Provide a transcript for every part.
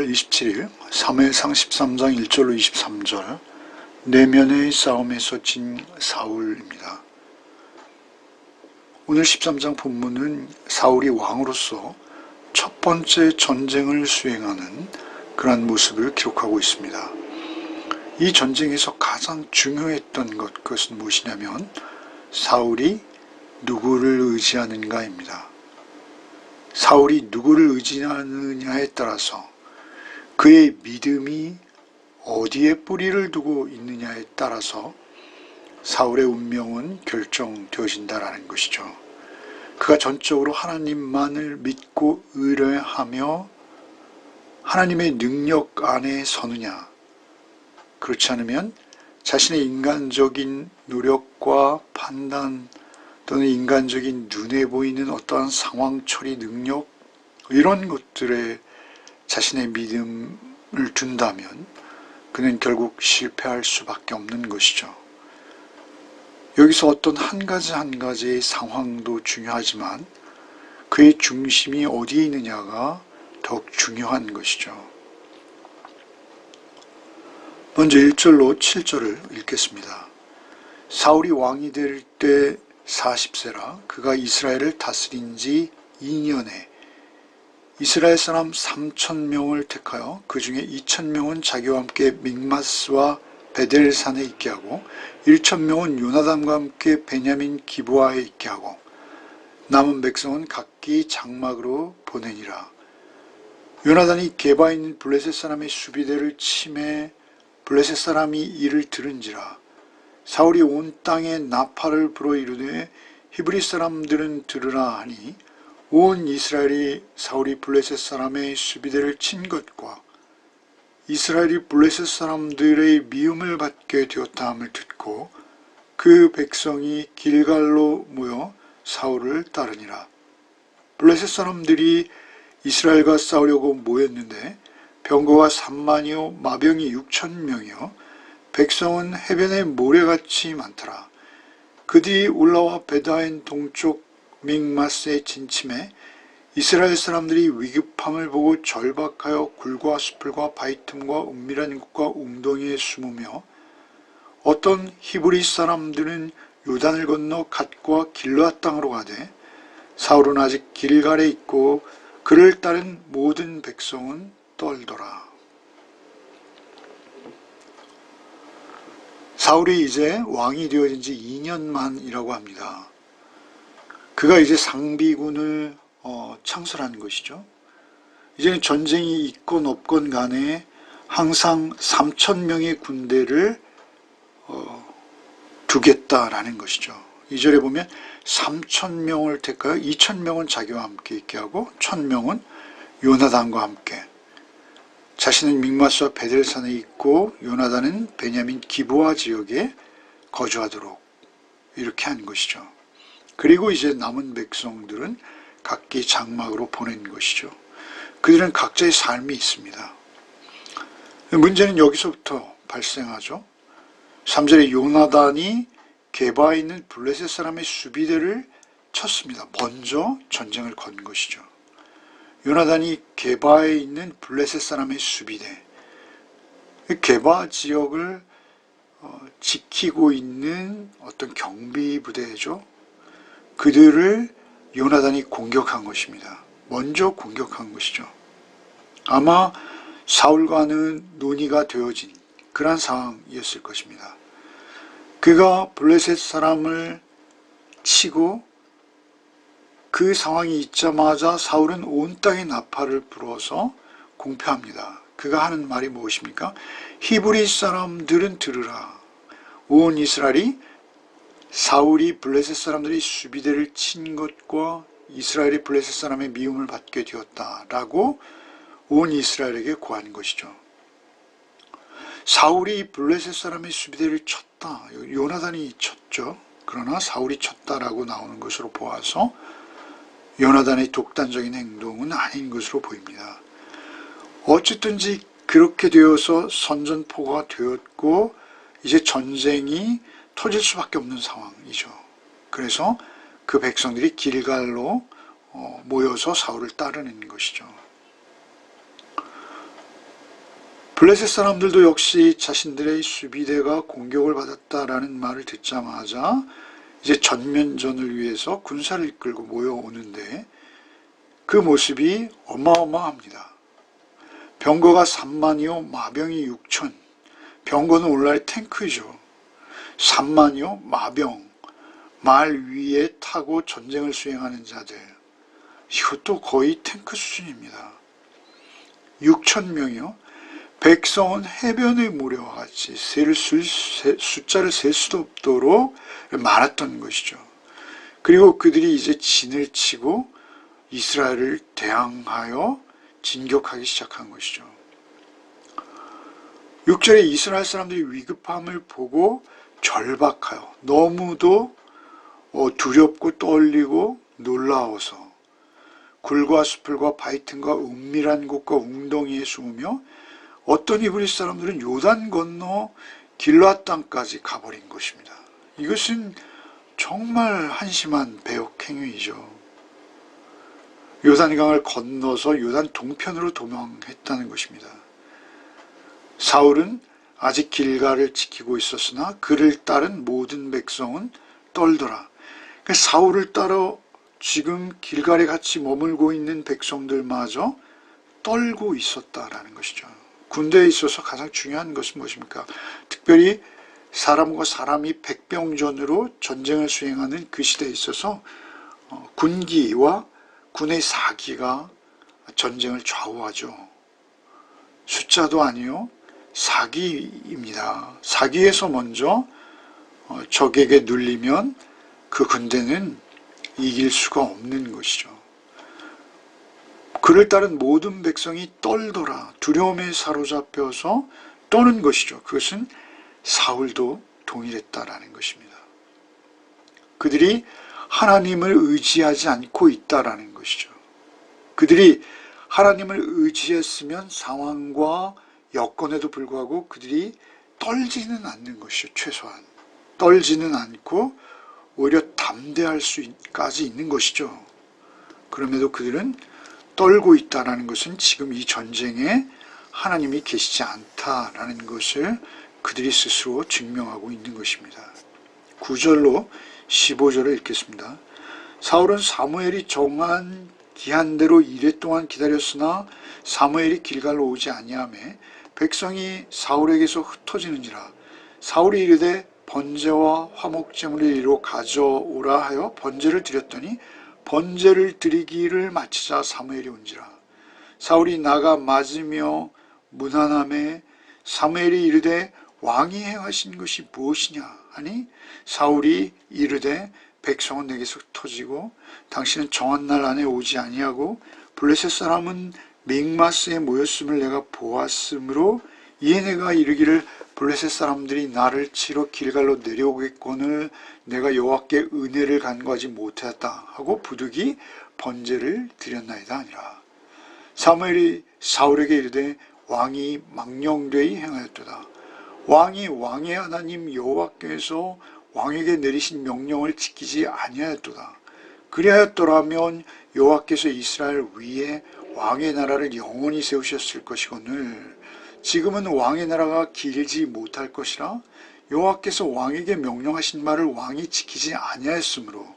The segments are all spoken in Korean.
12월 27일 사무엘상 13장 1절로 23절 내면의 싸움에서 진 사울입니다. 오늘 13장 본문은 사울이 왕으로서 첫 번째 전쟁을 수행하는 그러한 모습을 기록하고 있습니다. 이 전쟁에서 가장 중요했던 그것은 무엇이냐면 사울이 누구를 의지하는가입니다. 사울이 누구를 의지하느냐에 따라서 그의 믿음이 어디에 뿌리를 두고 있느냐에 따라서 사울의 운명은 결정되어진다라는 것이죠. 그가 전적으로 하나님만을 믿고 의뢰하며 하나님의 능력 안에 서느냐, 그렇지 않으면 자신의 인간적인 노력과 판단 또는 인간적인 눈에 보이는 어떠한 상황 처리 능력, 이런 것들에 자신의 믿음을 둔다면 그는 결국 실패할 수밖에 없는 것이죠. 여기서 어떤 한 가지의 상황도 중요하지만 그의 중심이 어디에 있느냐가 더욱 중요한 것이죠. 먼저 1절로 7절을 읽겠습니다. 사울이 왕이 될 때 40세라 그가 이스라엘을 다스린 지 2년에 이스라엘 사람 3,000명을 택하여 그 중에 2,000명은 자기와 함께 믹마스와 베델산에 있게 하고 1,000명은 요나단과 함께 베냐민 기브아에 있게 하고 남은 백성은 각기 장막으로 보내니라. 요나단이 게바에 있는 블레셋 사람의 수비대를 치매 블레셋 사람이 이를 들은지라. 사울이 온 땅에 나팔을 불어 이르되 히브리 사람들은 들으라 하니 온 이스라엘이 사울이 블레셋 사람의 수비대를 친 것과 이스라엘이 블레셋 사람들의 미움을 받게 되었다 함을 듣고 그 백성이 길갈로 모여 사울을 따르니라. 블레셋 사람들이 이스라엘과 싸우려고 모였는데 병거가 3만이요 마병이 6,000명이요 백성은 해변의 모래같이 많더라. 그들이 올라와 베다엔 동쪽 믹마스에 진침해 이스라엘 사람들이 위급함을 보고 절박하여 굴과 수풀과 바위틈과 은밀한 곳과 웅덩이에 숨으며 어떤 히브리 사람들은 요단을 건너 갓과 길르앗 땅으로 가되 사울은 아직 길갈에 있고 그를 따른 모든 백성은 떨더라. 사울이 이제 왕이 되어진 지 2년 만이라고 합니다. 그가 이제 상비군을 창설한 것이죠. 이제는 전쟁이 있건 없건 간에 항상 3,000명의 군대를 두겠다라는 것이죠. 2절에 보면 3,000명을 택하여 2,000명은 자기와 함께 있게 하고 1,000명은 요나단과 함께. 자신은 믹마스와 베델산에 있고 요나단은 베냐민 기브아 지역에 거주하도록 이렇게 한 것이죠. 그리고 이제 남은 백성들은 각기 장막으로 보낸 것이죠. 그들은 각자의 삶이 있습니다. 문제는 여기서부터 발생하죠. 3절에 요나단이 게바에 있는 블레셋 사람의 수비대를 쳤습니다. 먼저 전쟁을 건 것이죠. 요나단이 게바에 있는 블레셋 사람의 수비대, 게바 지역을 지키고 있는 어떤 경비부대죠. 그들을 요나단이 공격한 것입니다. 먼저 공격한 것이죠. 아마 사울과는 논의가 되어진 그런 상황이었을 것입니다. 그가 블레셋 사람을 치고 그 상황이 있자마자 사울은 온 땅에 나팔을 불어서 공표합니다. 그가 하는 말이 무엇입니까? 히브리 사람들은 들으라. 온 이스라엘이 사울이 블레셋 사람들이 수비대를 친 것과 이스라엘이 블레셋 사람의 미움을 받게 되었다라고 온 이스라엘에게 고한 것이죠. 사울이 블레셋 사람의 수비대를 쳤다. 요나단이 쳤죠. 그러나 사울이 쳤다라고 나오는 것으로 보아서 요나단의 독단적인 행동은 아닌 것으로 보입니다. 어쨌든지 그렇게 되어서 선전포고가 되었고 이제 전쟁이 터질 수밖에 없는 상황이죠. 그래서 그 백성들이 길갈로 모여서 사울을 따르는 것이죠. 블레셋 사람들도 역시 자신들의 수비대가 공격을 받았다라는 말을 듣자마자 이제 전면전을 위해서 군사를 이끌고 모여오는데 그 모습이 어마어마합니다. 병거가 3만이요 마병이 6천. 병거는 오늘날의 탱크죠. 3만이요 마병, 말 위에 타고 전쟁을 수행하는 자들. 이것도 거의 탱크 수준입니다. 6천 명이요. 백성은 해변의 모래와 같이 숫자를 셀 수도 없도록 많았던 것이죠. 그리고 그들이 이제 진을 치고 이스라엘을 대항하여 진격하기 시작한 것이죠. 6절에 이스라엘 사람들이 위급함을 보고 절박하여 너무도 두렵고 떨리고 놀라워서 굴과 수풀과 바위 틈과 은밀한 곳과 웅덩이에 숨으며 어떤 이브리 사람들은 요단 건너 길앗 땅까지 가버린 것입니다. 이것은 정말 한심한 배역 행위이죠. 요단강을 건너서 요단 동편으로 도망했다는 것입니다. 사울은 아직 길갈을 지키고 있었으나 그를 따른 모든 백성은 떨더라. 그러니까 사울을 따라 지금 길갈에 같이 머물고 있는 백성들마저 떨고 있었다라는 것이죠. 군대에 있어서 가장 중요한 것은 무엇입니까? 특별히 사람과 사람이 백병전으로 전쟁을 수행하는 그 시대에 있어서 군기와 군의 사기가 전쟁을 좌우하죠. 숫자도 아니요, 사기입니다. 사기에서 먼저 적에게 눌리면 그 군대는 이길 수가 없는 것이죠. 그를 따른 모든 백성이 떨더라. 두려움에 사로잡혀서 떠는 것이죠. 그것은 사울도 동일했다라는 것입니다. 그들이 하나님을 의지하지 않고 있다라는 것이죠. 그들이 하나님을 의지했으면 상황과 여건에도 불구하고 그들이 떨지는 않는 것이죠. 최소한 떨지는 않고 오히려 담대할 수까지 있는 것이죠. 그럼에도 그들은 떨고 있다는 것은 지금 이 전쟁에 하나님이 계시지 않다라는 것을 그들이 스스로 증명하고 있는 것입니다. 9절로 15절을 읽겠습니다. 사울은 사무엘이 정한 기한대로 이레 동안 기다렸으나 사무엘이 길갈로 오지 아니하매 백성이 사울에게서 흩어지는지라. 사울이 이르되 번제와 화목제물을 이리로 가져오라 하여 번제를 드렸더니 번제를 드리기를 마치자 사무엘이 온지라. 사울이 나가 맞으며 문안하매 사무엘이 이르되 왕이 행하신 것이 무엇이냐 하니 사울이 이르되 백성은 내게서 흩어지고 당신은 정한 날 안에 오지 아니하고 블레셋 사람은 믹마스에 모였음을 내가 보았으므로 이에 내가 이르기를 블레셋 사람들이 나를 치러 길갈로 내려오겠거늘 내가 여호와께 은혜를 간구하지 못하였다 하고 부득이 번제를 드렸나이다 하니라. 사무엘이 사울에게 이르되 왕이 망령되이 행하였도다. 왕이 왕의 하나님 여호와께서 왕에게 내리신 명령을 지키지 아니하였도다. 그리하였더라면 여호와께서 이스라엘 위에 왕의 나라를 영원히 세우셨을 것이거늘 지금은 왕의 나라가 길지 못할 것이라. 여호와께서 왕에게 명령하신 말을 왕이 지키지 아니하였으므로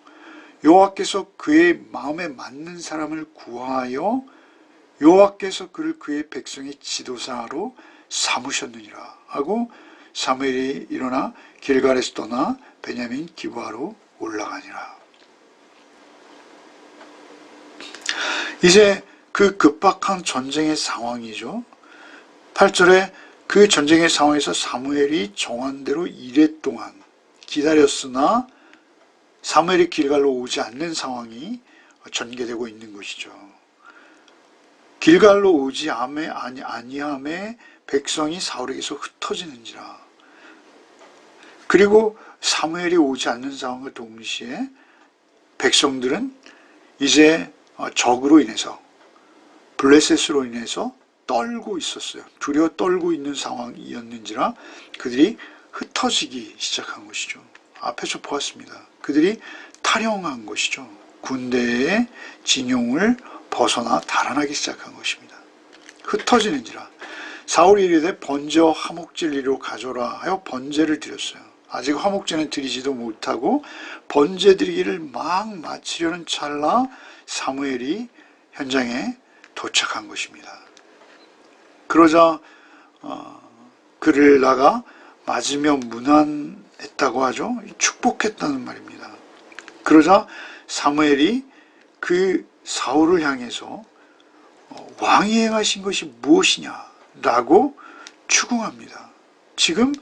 여호와께서 그의 마음에 맞는 사람을 구하여 여호와께서 그를 그의 백성의 지도자로 삼으셨느니라 하고 사무엘이 일어나 길갈에서 떠나 베냐민 기브아로 올라가니라. 이제 그 급박한 전쟁의 상황이죠. 8절에 그 전쟁의 상황에서 사무엘이 정한 대로 이레 동안 기다렸으나 사무엘이 길갈로 오지 않는 상황이 전개되고 있는 것이죠. 길갈로 오지 아니함에 백성이 사울에게서 흩어지는지라. 그리고 사무엘이 오지 않는 상황을 동시에 백성들은 이제 적으로 인해서 블레셋으로 인해서 떨고 있었어요. 두려워 떨고 있는 상황이었는지라 그들이 흩어지기 시작한 것이죠. 앞에서 보았습니다. 그들이 탈영한 것이죠. 군대의 진용을 벗어나 달아나기 시작한 것입니다. 흩어지는지라. 사울이 이르되 번제와 화목제를 이리로 가져라 하여 번제를 드렸어요. 아직 화목제는 드리지도 못하고 번제 드리기를 막 마치려는 찰나 사무엘이 현장에 도착한 것입니다. 그러자 그를 나가 맞으며 문안했다고 하죠. 축복했다는 말입니다. 그러자 사무엘이 그 사울을 향해서 왕이 행하신 것이 무엇이냐라고 추궁합니다. 지금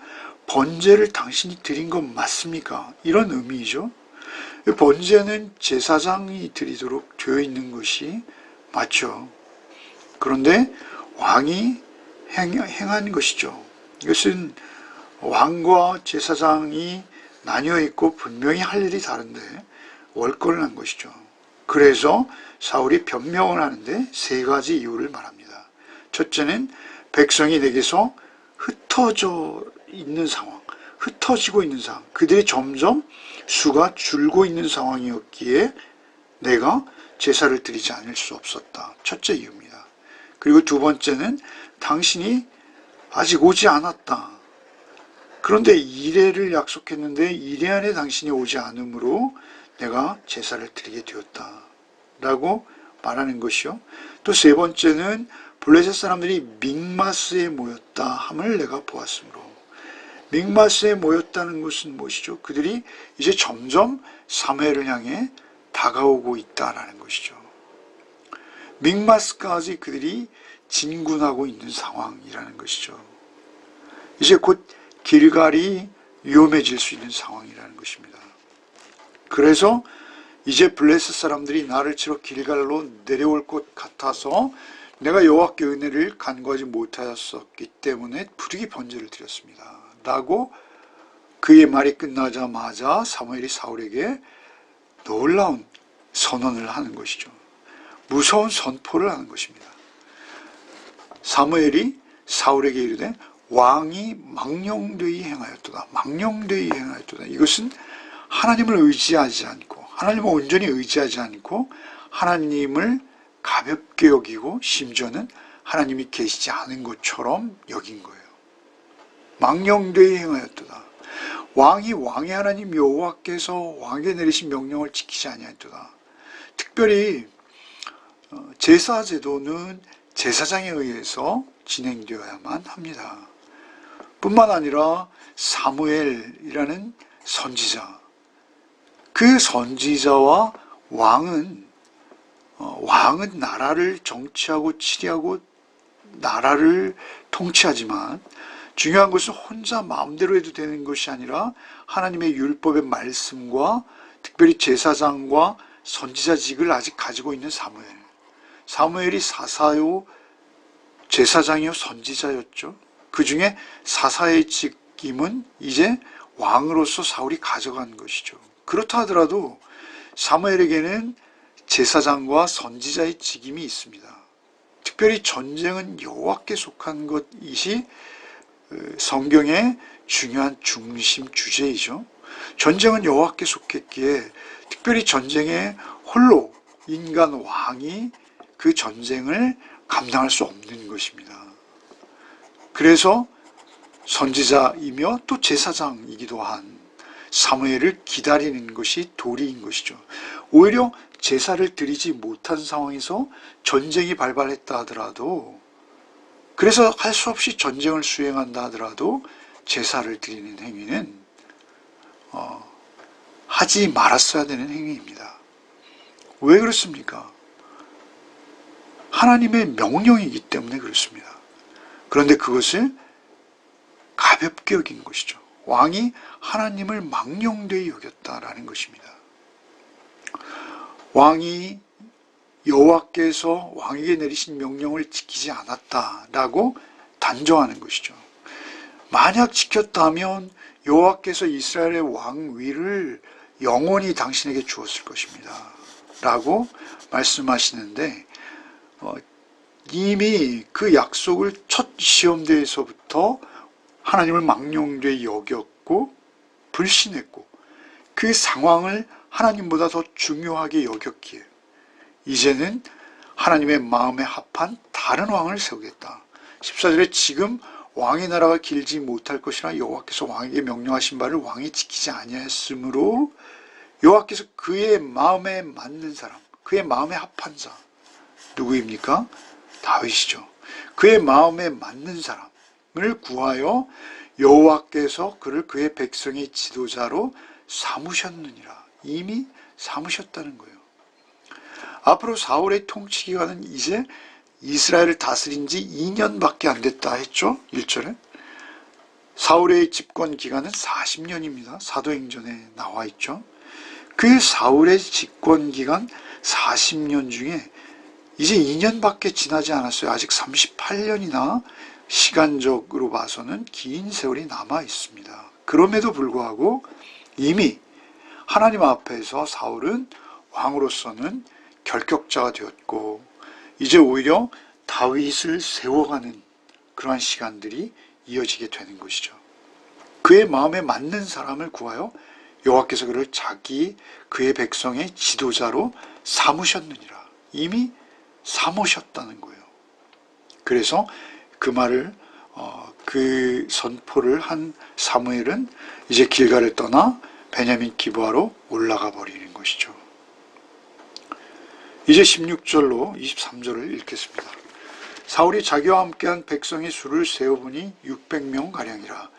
번제를 당신이 드린 건 맞습니까? 이런 의미이죠. 번제는 제사장이 드리도록 되어 있는 것이 맞죠. 그런데 왕이 행한 것이죠. 이것은 왕과 제사장이 나뉘어 있고 분명히 할 일이 다른데 월권을 한 것이죠. 그래서 사울이 변명을 하는데 세 가지 이유를 말합니다. 첫째는 백성이 내게서 흩어지고 있는 상황, 그들이 점점 수가 줄고 있는 상황이었기에 내가 제사를 드리지 않을 수 없었다. 첫째 이유입니다. 그리고 두 번째는 당신이 아직 오지 않았다. 그런데 이레를 약속했는데 이레 안에 당신이 오지 않으므로 내가 제사를 드리게 되었다. 라고 말하는 것이요. 또 세 번째는 블레셋 사람들이 믹마스에 모였다 함을 내가 보았으므로. 믹마스에 모였다는 것은 무엇이죠? 그들이 이제 점점 사무엘을 향해 다가오고 있다라는 것이죠. 믹마스까지 그들이 진군하고 있는 상황이라는 것이죠. 이제 곧 길갈이 위험해질 수 있는 상황이라는 것입니다. 그래서 이제 블레셋 사람들이 나를 치러 길갈로 내려올 것 같아서 내가 여호와께 은혜를 간구하지 못하였었기 때문에 부득이 번제를 드렸습니다. 라고 그의 말이 끝나자마자 사무엘이 사울에게 놀라운 선언을 하는 것이죠. 무서운 선포를 하는 것입니다. 사무엘이 사울에게 이르되 왕이 망령되이 행하였도다. 이것은 하나님을 의지하지 않고 하나님을 온전히 의지하지 않고 하나님을 가볍게 여기고 심지어는 하나님이 계시지 않은 것처럼 여긴 거예요. 망령되이 행하였도다. 왕이 왕의 하나님 여호와께서 왕에게 내리신 명령을 지키지 아니하였도다. 특별히 제사 제도는 제사장에 의해서 진행되어야만 합니다. 뿐만 아니라 사무엘이라는 선지자, 그 선지자와 왕은 나라를 정치하고 치리하고 나라를 통치하지만 중요한 것은 혼자 마음대로 해도 되는 것이 아니라 하나님의 율법의 말씀과 특별히 제사장과 선지자직을 아직 가지고 있는 사무엘이 사사요 제사장이요 선지자였죠. 그 중에 사사의 직임은 이제 왕으로서 사울이 가져간 것이죠. 그렇다 하더라도 사무엘에게는 제사장과 선지자의 직임이 있습니다. 특별히 전쟁은 여호와께 속한 것이 성경의 중요한 중심 주제이죠. 전쟁은 여호와께 속했기에 특별히 전쟁에 홀로 인간 왕이 그 전쟁을 감당할 수 없는 것입니다. 그래서 선지자이며 또 제사장이기도 한 사무엘을 기다리는 것이 도리인 것이죠. 오히려 제사를 드리지 못한 상황에서 전쟁이 발발했다 하더라도, 그래서 할 수 없이 전쟁을 수행한다 하더라도 제사를 드리는 행위는 하지 말았어야 되는 행위입니다. 왜 그렇습니까? 하나님의 명령이기 때문에 그렇습니다. 그런데 그것을 가볍게 여긴 것이죠. 왕이 하나님을 망령되이 여겼다라는 것입니다. 왕이 여호와께서 왕에게 내리신 명령을 지키지 않았다라고 단정하는 것이죠. 만약 지켰다면 여호와께서 이스라엘의 왕위를 영원히 당신에게 주었을 것입니다. 라고 말씀하시는데 이미 그 약속을 첫 시험대에서부터 하나님을 망령되이 여겼고 불신했고 그 상황을 하나님보다 더 중요하게 여겼기에 이제는 하나님의 마음에 합한 다른 왕을 세우겠다. 14절에 지금 왕의 나라가 길지 못할 것이나 여호와께서 왕에게 명령하신 바를 왕이 지키지 아니하였으므로 여호와께서 그의 마음에 맞는 사람, 그의 마음에 합한 자, 누구입니까? 다윗이죠. 그의 마음에 맞는 사람을 구하여 여호와께서 그를 그의 백성의 지도자로 삼으셨느니라. 이미 삼으셨다는 거예요. 앞으로 사울의 통치 기간은 이제 이스라엘을 다스린 지 2년밖에 안 됐다 했죠. 1절에. 사울의 집권 기간은 40년입니다. 사도행전에 나와 있죠. 그 사울의 집권 기간 40년 중에 이제 2년밖에 지나지 않았어요. 아직 38년이나 시간적으로 봐서는 긴 세월이 남아 있습니다. 그럼에도 불구하고 이미 하나님 앞에서 사울은 왕으로서는 결격자가 되었고 이제 오히려 다윗을 세워가는 그러한 시간들이 이어지게 되는 것이죠. 그의 마음에 맞는 사람을 구하여 여호와께서 그를 그의 백성의 지도자로 삼으셨느니라. 이미 삼으셨다는 거예요. 그래서 그 말을 그 선포를 한 사무엘은 이제 길갈을 떠나 베냐민 기브아로 올라가 버리는 것이죠. 이제 16절로 23절을 읽겠습니다. 사울이 자기와 함께한 백성의 수를 세어보니 600명 가량이라.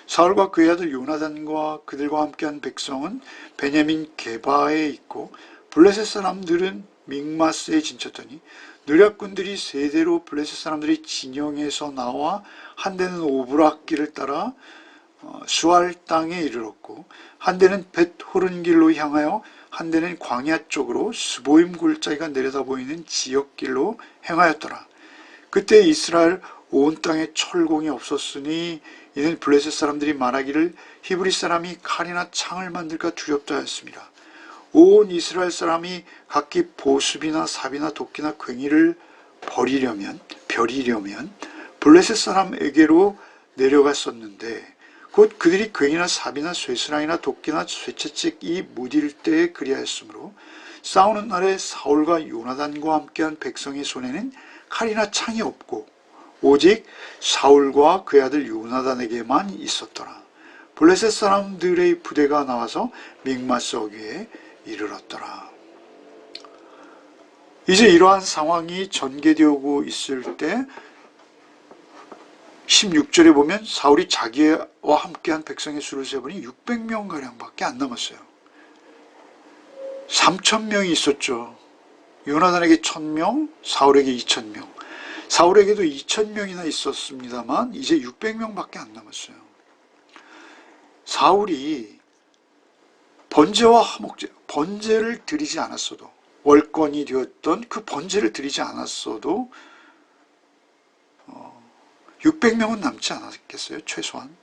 사울과 그의 아들 요나단과 그들과 함께한 백성은 베냐민 게바에 있고 블레셋 사람들은 믹마스에 진쳤더니 느략군들이 세대로 블레셋 사람들이 진영에서 나와 한 대는 오브락 길을 따라 수알 땅에 이르렀고 한 대는 벳호른 길로 향하여 한 대는 광야 쪽으로 스보임 골짜기가 내려다 보이는 지역길로 행하였더라. 그때 이스라엘 온 땅에 철공이 없었으니 이는 블레셋 사람들이 말하기를 히브리 사람이 칼이나 창을 만들까 두렵다 하였습니다. 온 이스라엘 사람이 각기 보습이나 삽이나 도끼나 괭이를 버리려면 블레셋 사람에게로 내려갔었는데 곧 그들이 괭이나 삽이나 쇠스랑이나 도끼나 쇠채찍이 무딜 때에 그리하였으므로 싸우는 날에 사울과 요나단과 함께한 백성의 손에는 칼이나 창이 없고 오직 사울과 그의 아들 요나단에게만 있었더라. 블레셋 사람들의 부대가 나와서 믹마스 어귀에 이르렀더라. 이제 이러한 상황이 전개되고 있을 때 16절에 보면 사울이 자기와 함께한 백성의 수를 세보니 600명가량밖에 안 남았어요. 3000명이 있었죠. 요나단에게 1000명, 사울에게 2000명. 사울에게도 2000명이나 있었습니다만 이제 600명밖에 안 남았어요. 사울이 번제와 화목제, 번제를 드리지 않았어도 월권이 되었던 그 번제를 드리지 않았어도 600명은 남지 않았겠어요? 최소한.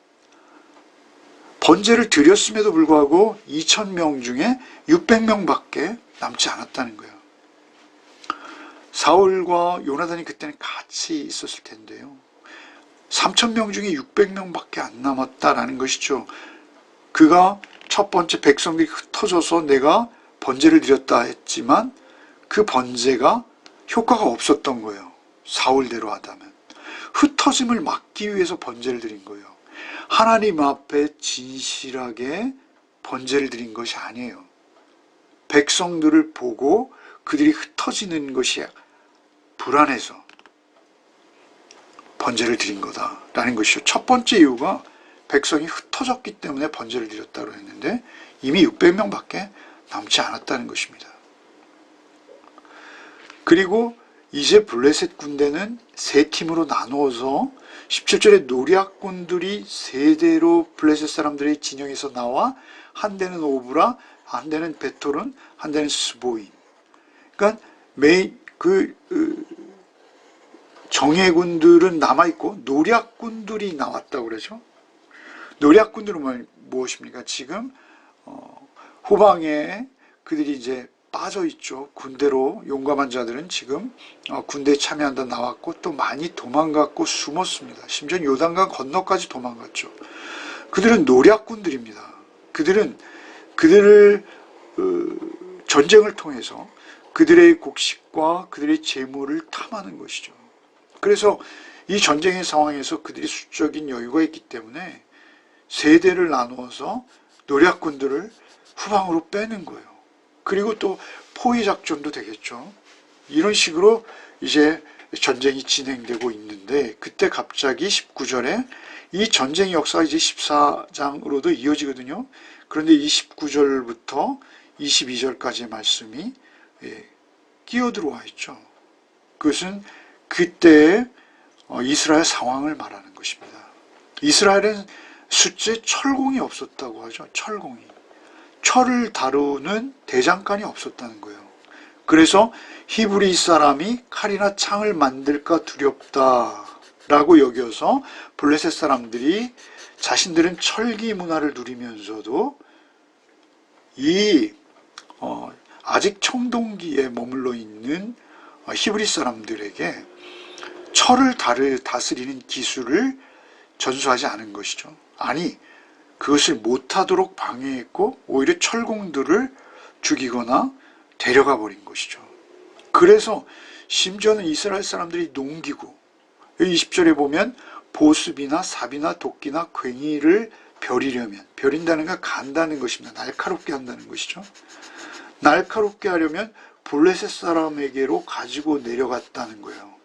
번제를 드렸음에도 불구하고 2000명 중에 600명밖에 남지 않았다는 거예요. 사울과 요나단이 그때는 같이 있었을 텐데요. 3000명 중에 600명밖에 안 남았다라는 것이죠. 그가 첫 번째 백성들이 흩어져서 내가 번제를 드렸다 했지만 그 번제가 효과가 없었던 거예요. 사울대로 하다면. 흩어짐을 막기 위해서 번제를 드린 거예요. 하나님 앞에 진실하게 번제를 드린 것이 아니에요. 백성들을 보고 그들이 흩어지는 것이 불안해서 번제를 드린 거다라는 것이죠. 첫 번째 이유가 백성이 흩어졌기 때문에 번제를 드렸다고 했는데 이미 600명밖에 남지 않았다는 것입니다. 그리고 이제 블레셋 군대는 세 팀으로 나누어서 17절에 노략군들이 세 대로 블레셋 사람들의 진영에서 나와 한 대는 오브라, 한 대는 벳호른, 한 대는 스보임. 그러니까 정예군들은 남아있고 노략군들이 나왔다고 그러죠. 노략군들은 무엇입니까? 지금 후방에 그들이 이제 빠져 있죠. 군대로 용감한 자들은 지금 군대에 참여한다 나왔고 또 많이 도망갔고 숨었습니다. 심지어 요단강 건너까지 도망갔죠. 그들은 노략군들입니다. 그들을 전쟁을 통해서 그들의 곡식과 그들의 재물을 탐하는 것이죠. 그래서 이 전쟁의 상황에서 그들이 수적인 여유가 있기 때문에 세대를 나누어서 노략군들을 후방으로 빼는 거예요. 그리고 또 포위 작전도 되겠죠. 이런 식으로 이제 전쟁이 진행되고 있는데, 그때 갑자기 19절에 이 전쟁 역사가 이제 14장으로도 이어지거든요. 그런데 이 19절부터 22절까지의 말씀이 끼어들어와 있죠. 그것은 그때의 이스라엘 상황을 말하는 것입니다. 이스라엘은 숫제 철공이 없었다고 하죠. 철공이. 철을 다루는 대장간이 없었다는 거예요. 그래서 히브리 사람이 칼이나 창을 만들까 두렵다라고 여겨서 블레셋 사람들이 자신들은 철기 문화를 누리면서도 이 아직 청동기에 머물러 있는 히브리 사람들에게 철을 다스리는 기술을 전수하지 않은 것이죠. 아니, 그것을 못하도록 방해했고 오히려 철공들을 죽이거나 데려가 버린 것이죠. 그래서 심지어는 이스라엘 사람들이 농기구, 20절에 보면 보습이나 삽이나 도끼나 괭이를 벼린다는 건 간다는 것입니다. 날카롭게 한다는 것이죠. 날카롭게 하려면 블레셋 사람에게로 가지고 내려갔다는 거예요.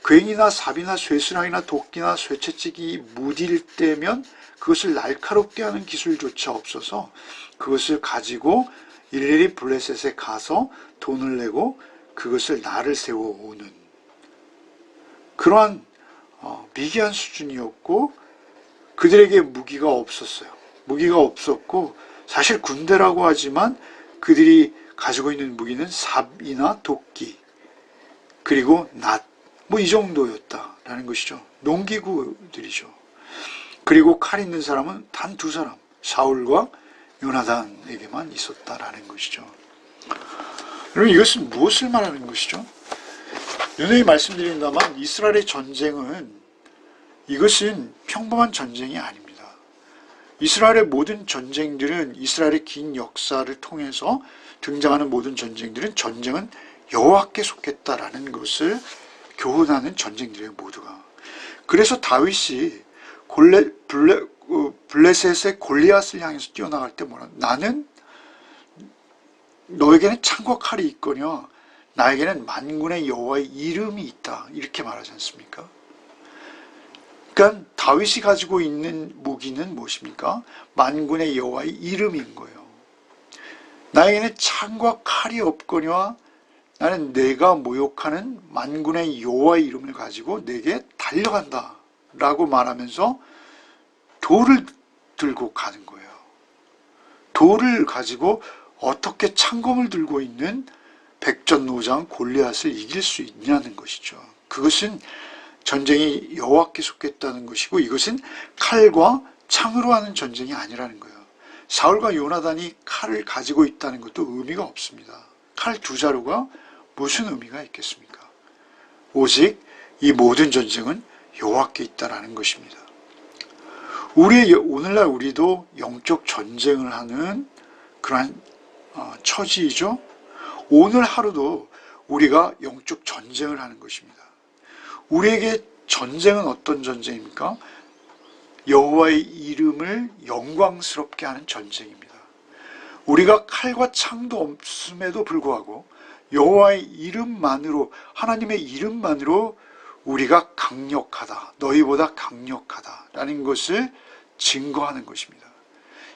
괭이나 삽이나 쇠스랑이나 도끼나 쇠채찍이 무딜 때면 그것을 날카롭게 하는 기술조차 없어서 그것을 가지고 일일이 블레셋에 가서 돈을 내고 그것을 날을 세워오는 그러한 미개한 수준이었고, 그들에게 무기가 없었어요. 무기가 없었고, 사실 군대라고 하지만 그들이 가지고 있는 무기는 삽이나 도끼, 그리고 낫, 이 정도였다라는 것이죠. 농기구들이죠. 그리고 칼 있는 사람은 단 두 사람, 사울과 요나단에게만 있었다라는 것이죠. 여러분, 이것은 무엇을 말하는 것이죠? 누누이 말씀드린다만 이스라엘의 전쟁은 이것은 평범한 전쟁이 아닙니다. 이스라엘의 모든 전쟁들은, 이스라엘의 긴 역사를 통해서 등장하는 모든 전쟁들은 여호와께 속했다라는 것을 교훈하는 전쟁들이에요, 모두가. 그래서 다윗이 블레셋의 골리앗을 향해서 뛰어나갈 때 나는 너에게는 창과 칼이 있거니와 나에게는 만군의 여호와의 이름이 있다, 이렇게 말하지 않습니까? 그러니까 다윗이 가지고 있는 무기는 무엇입니까? 만군의 여호와의 이름인 거예요. 나에게는 창과 칼이 없거니와 나는 내가 모욕하는 만군의 여호와의 이름을 가지고 내게 달려간다 라고 말하면서 돌을 들고 가는 거예요. 돌을 가지고 어떻게 창검을 들고 있는 백전노장 골리앗을 이길 수 있냐는 것이죠. 그것은 전쟁이 여호와께 속했다는 것이고, 이것은 칼과 창으로 하는 전쟁이 아니라는 거예요. 사울과 요나단이 칼을 가지고 있다는 것도 의미가 없습니다. 칼 두 자루가 무슨 의미가 있겠습니까? 오직 이 모든 전쟁은 여호와께 있다라는 것입니다. 오늘날 우리도 영적 전쟁을 하는 그러한 처지이죠. 오늘 하루도 우리가 영적 전쟁을 하는 것입니다. 우리에게 전쟁은 어떤 전쟁입니까? 여호와의 이름을 영광스럽게 하는 전쟁입니다. 우리가 칼과 창도 없음에도 불구하고 여호와의 이름만으로, 하나님의 이름만으로 우리가 강력하다, 너희보다 강력하다라는 것을 증거하는 것입니다.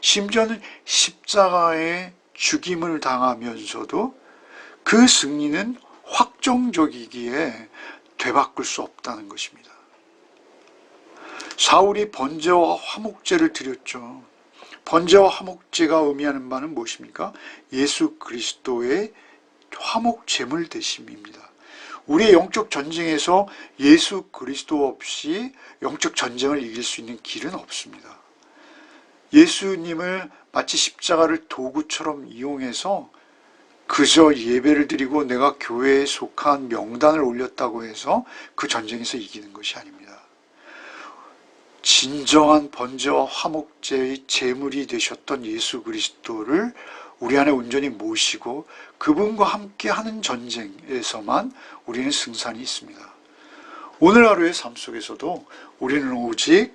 심지어는 십자가의 죽임을 당하면서도 그 승리는 확정적이기에 되바꿀 수 없다는 것입니다. 사울이 번제와 화목제를 드렸죠. 번제와 화목제가 의미하는 바는 무엇입니까? 예수 그리스도의 화목 제물 되심입니다. 우리의 영적 전쟁에서 예수 그리스도 없이 영적 전쟁을 이길 수 있는 길은 없습니다. 예수님을 마치 십자가를 도구처럼 이용해서 그저 예배를 드리고 내가 교회에 속한 명단을 올렸다고 해서 그 전쟁에서 이기는 것이 아닙니다. 진정한 번제와 화목제의 제물이 되셨던 예수 그리스도를 우리 안에 온전히 모시고 그분과 함께 하는 전쟁에서만 우리는 승산이 있습니다. 오늘 하루의 삶 속에서도 우리는 오직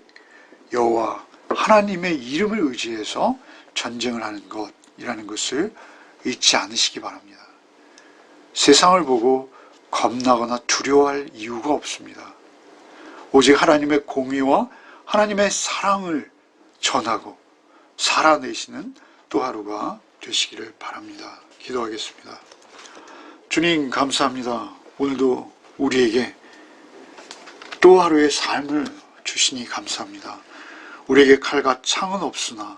여호와 하나님의 이름을 의지해서 전쟁을 하는 것이라는 것을 잊지 않으시기 바랍니다. 세상을 보고 겁나거나 두려워할 이유가 없습니다. 오직 하나님의 공의와 하나님의 사랑을 전하고 살아내시는 또 하루가 되시기를 바랍니다. 기도하겠습니다. 주님 감사합니다. 오늘도 우리에게 또 하루의 삶을 주시니 감사합니다. 우리에게 칼과 창은 없으나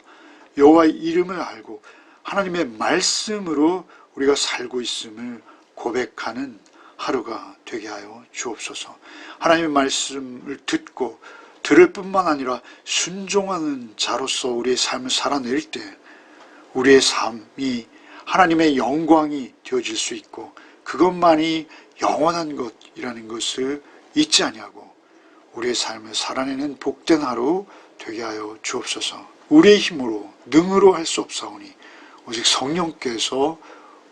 여호와의 이름을 알고 하나님의 말씀으로 우리가 살고 있음을 고백하는 하루가 되게 하여 주옵소서. 하나님의 말씀을 듣고 들을 뿐만 아니라 순종하는 자로서 우리의 삶을 살아낼 때 우리의 삶이 하나님의 영광이 되어질 수 있고 그것만이 영원한 것이라는 것을 잊지 아니하고 우리의 삶을 살아내는 복된 하루 되게 하여 주옵소서. 우리의 힘으로 능으로 할 수 없사오니 오직 성령께서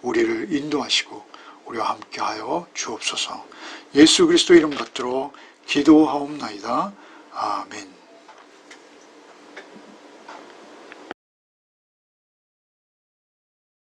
우리를 인도하시고 우리와 함께하여 주옵소서. 예수 그리스도 이름 받들어 기도하옵나이다. 아멘.